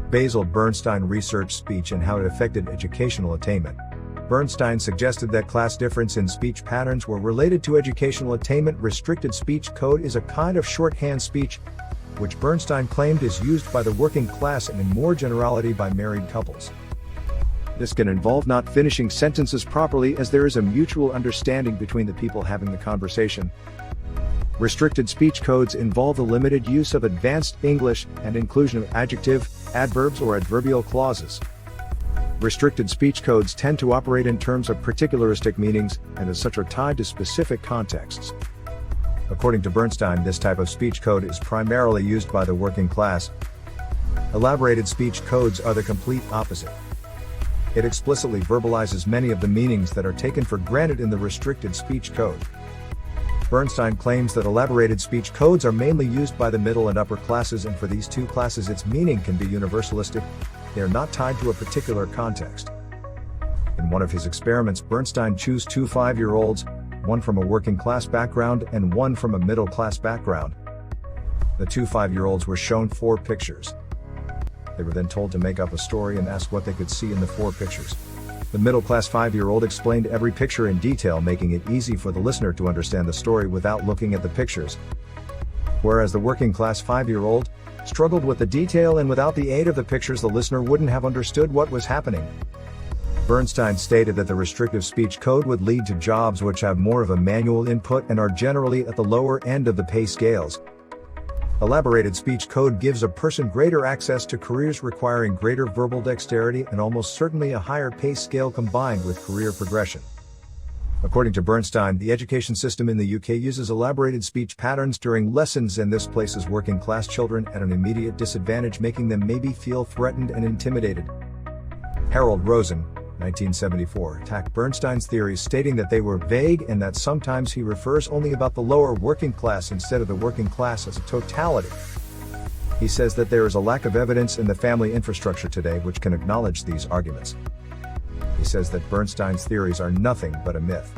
Basil Bernstein researched speech and how it affected educational attainment. Bernstein suggested that class difference in speech patterns were related to educational attainment. Restricted speech code is a kind of shorthand speech, which Bernstein claimed is used by the working class and in more generality by married couples. This can involve not finishing sentences properly as there is a mutual understanding between the people having the conversation. Restricted speech codes involve the limited use of advanced English and inclusion of adjective, adverbs or adverbial clauses. Restricted speech codes tend to operate in terms of particularistic meanings and as such are tied to specific contexts. According to Bernstein, this type of speech code is primarily used by the working class. Elaborated speech codes are the complete opposite. It explicitly verbalizes many of the meanings that are taken for granted in the restricted speech code. Bernstein claims that elaborated speech codes are mainly used by the middle and upper classes, and for these two classes its meaning can be universalistic. They are not tied to a particular context. In one of his experiments, Bernstein chose two 5-year-olds, one from a working class background and one from a middle class background. The two 5-year-olds were shown 4 pictures. They were then told to make up a story and ask what they could see in the 4 pictures. The middle-class 5-year-old explained every picture in detail, making it easy for the listener to understand the story without looking at the pictures. Whereas the working-class 5-year-old struggled with the detail, and without the aid of the pictures the listener wouldn't have understood what was happening. Bernstein stated that the restrictive speech code would lead to jobs which have more of a manual input and are generally at the lower end of the pay scales. Elaborated speech code gives a person greater access to careers requiring greater verbal dexterity and almost certainly a higher pay scale combined with career progression. According to Bernstein, the education system in the UK uses elaborated speech patterns during lessons, and this places working class children at an immediate disadvantage, making them maybe feel threatened and intimidated. Harold Rosen, 1974, attacked Bernstein's theories, stating that they were vague and that sometimes he refers only about the lower working class instead of the working class as a totality. He says that there is a lack of evidence in the family infrastructure today which can acknowledge these arguments. He says that Bernstein's theories are nothing but a myth.